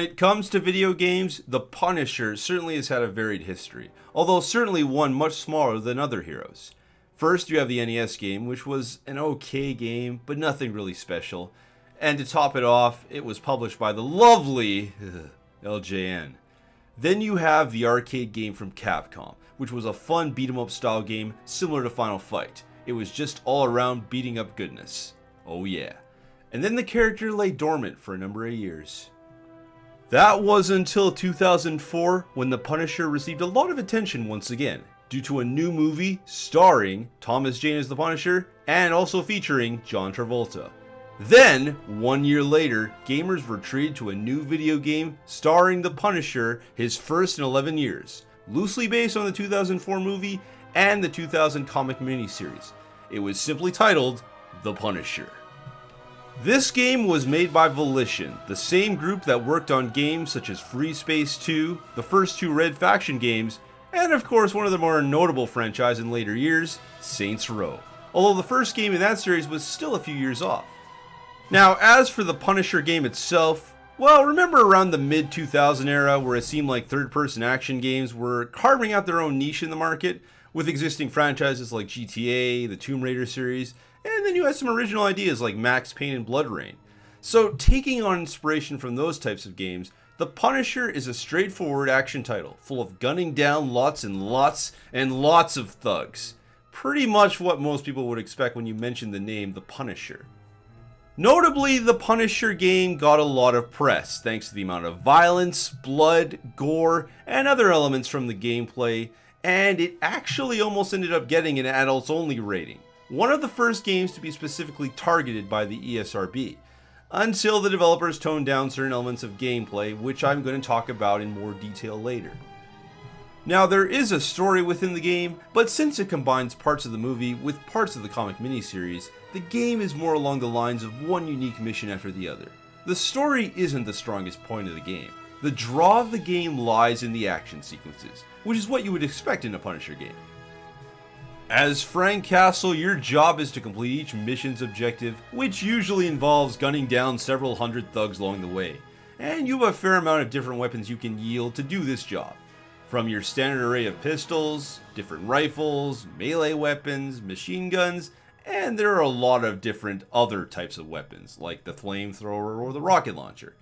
it comes to video games, the Punisher certainly has had a varied history, although certainly one much smaller than other heroes. First, you have the NES game, which was an okay game, but nothing really special. And to top it off, it was published by the lovely LJN. Then you have the arcade game from Capcom, which was a fun beat-em-up style game similar to Final Fight. It was just all around beating up goodness. Oh yeah. And then the character lay dormant for a number of years. That was until 2004, when the Punisher received a lot of attention once again, due to a new movie starring Thomas Jane as the Punisher, and also featuring John Travolta. Then, 1 year later, gamers were treated to a new video game starring the Punisher, his first in 11 years, loosely based on the 2004 movie and the 2000 comic miniseries. It was simply titled The Punisher. This game was made by Volition, the same group that worked on games such as Free Space 2, the first two Red Faction games, and of course one of the more notable franchises in later years, Saints Row, although the first game in that series was still a few years off. Now, as for the Punisher game itself, well, remember around the mid-2000 era where it seemed like third-person action games were carving out their own niche in the market, with existing franchises like GTA, the Tomb Raider series, and then you had some original ideas like Max Payne and Blood Rain. So, taking on inspiration from those types of games, The Punisher is a straightforward action title, full of gunning down lots and lots and lots of thugs. Pretty much what most people would expect when you mention the name The Punisher. Notably, the Punisher game got a lot of press thanks to the amount of violence, blood, gore, and other elements from the gameplay, and it actually almost ended up getting an adults only rating. One of the first games to be specifically targeted by the ESRB, until the developers toned down certain elements of gameplay, which I'm going to talk about in more detail later. Now, there is a story within the game, but since it combines parts of the movie with parts of the comic miniseries, the game is more along the lines of one unique mission after the other. The story isn't the strongest point of the game. The draw of the game lies in the action sequences, which is what you would expect in a Punisher game. As Frank Castle, your job is to complete each mission's objective, which usually involves gunning down several hundred thugs along the way, and you have a fair amount of different weapons you can yield to do this job. From your standard array of pistols, different rifles, melee weapons, machine guns, and there are a lot of different other types of weapons, like the flamethrower or the rocket launcher.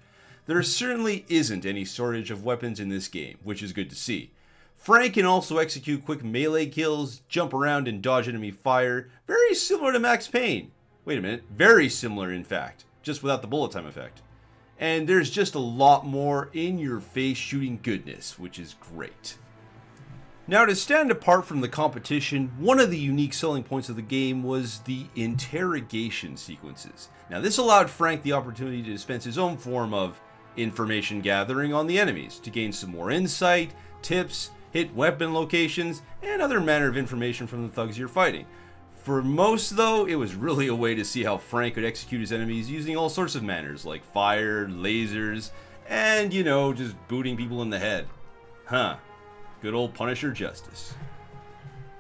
There certainly isn't any shortage of weapons in this game, which is good to see. Frank can also execute quick melee kills, jump around and dodge enemy fire, very similar to Max Payne. Wait a minute, very similar in fact, just without the bullet time effect. And there's just a lot more in-your-face shooting goodness, which is great. Now, to stand apart from the competition, one of the unique selling points of the game was the interrogation sequences. Now, this allowed Frank the opportunity to dispense his own form of information gathering on the enemies to gain some more insight, tips, hit weapon locations, and other manner of information from the thugs you're fighting. For most, though, it was really a way to see how Frank could execute his enemies using all sorts of manners, like fire, lasers, and, you know, just booting people in the head. Huh. Good old Punisher justice.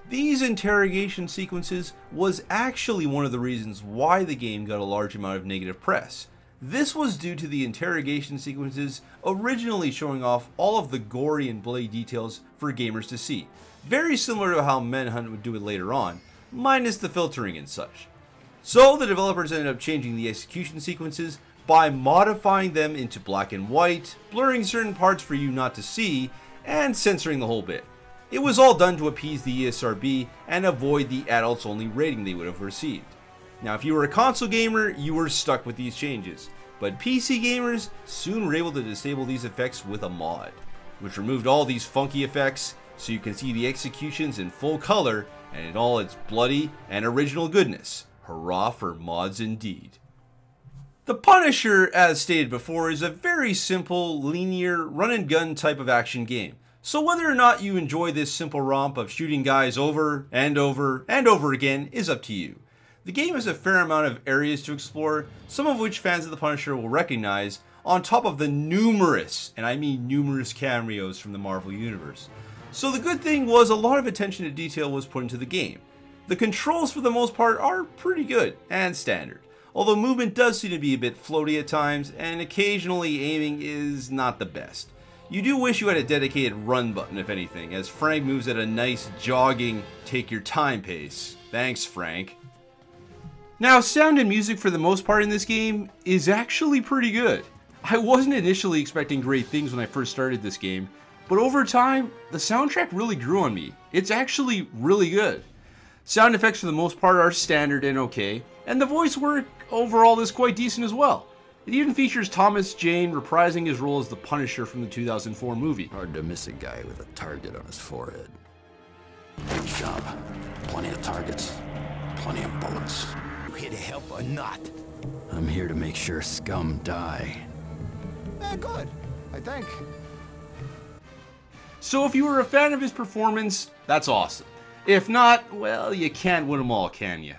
These interrogation sequences was actually one of the reasons why the game got a large amount of negative press. This was due to the interrogation sequences originally showing off all of the gory and bloody details for gamers to see, very similar to how Manhunt would do it later on, minus the filtering and such. So the developers ended up changing the execution sequences by modifying them into black and white, blurring certain parts for you not to see, and censoring the whole bit. It was all done to appease the ESRB and avoid the adults only rating they would have received. Now, if you were a console gamer, you were stuck with these changes, but PC gamers soon were able to disable these effects with a mod, which removed all these funky effects so you can see the executions in full color and in all its bloody and original goodness. Hurrah for mods indeed. The Punisher, as stated before, is a very simple, linear, run-and-gun type of action game. So whether or not you enjoy this simple romp of shooting guys over and over and over again is up to you. The game has a fair amount of areas to explore, some of which fans of the Punisher will recognize, on top of the numerous, and I mean numerous, cameos from the Marvel Universe. So the good thing was a lot of attention to detail was put into the game. The controls for the most part are pretty good and standard, although movement does seem to be a bit floaty at times, and occasionally aiming is not the best. You do wish you had a dedicated run button if anything, as Frank moves at a nice jogging, take your time pace. Thanks, Frank. Now, sound and music for the most part in this game is actually pretty good. I wasn't initially expecting great things when I first started this game, but over time, the soundtrack really grew on me. It's actually really good. Sound effects for the most part are standard and okay, and the voice work overall is quite decent as well. It even features Thomas Jane reprising his role as the Punisher from the 2004 movie. Hard to miss a guy with a target on his forehead. Good job. Plenty of targets, plenty of bullets. You here to help or not? I'm here to make sure scum die. Good, I think. So if you were a fan of his performance, that's awesome. If not, well, you can't win them all, can you?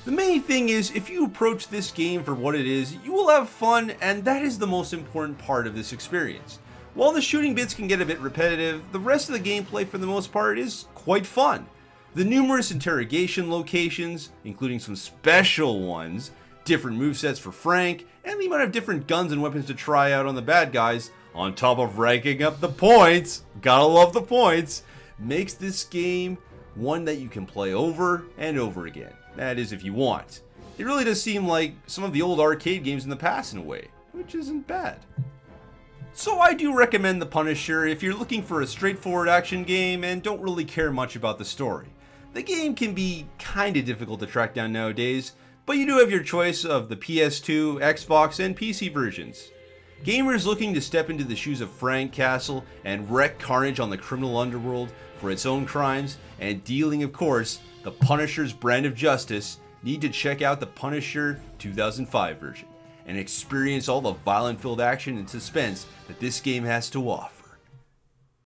The main thing is, if you approach this game for what it is, you will have fun, and that is the most important part of this experience. While the shooting bits can get a bit repetitive, the rest of the gameplay for the most part is quite fun. The numerous interrogation locations, including some special ones, different movesets for Frank, and the amount of different guns and weapons to try out on the bad guys, on top of ranking up the points, gotta love the points, makes this game one that you can play over and over again. That is, if you want. It really does seem like some of the old arcade games in the past in a way, which isn't bad. So I do recommend The Punisher if you're looking for a straightforward action game and don't really care much about the story. The game can be kinda difficult to track down nowadays, but you do have your choice of the PS2, Xbox, and PC versions. Gamers looking to step into the shoes of Frank Castle and wreak carnage on the criminal underworld for its own crimes, and dealing, of course, the Punisher's brand of justice, need to check out the Punisher 2005 version and experience all the violent-filled action and suspense that this game has to offer.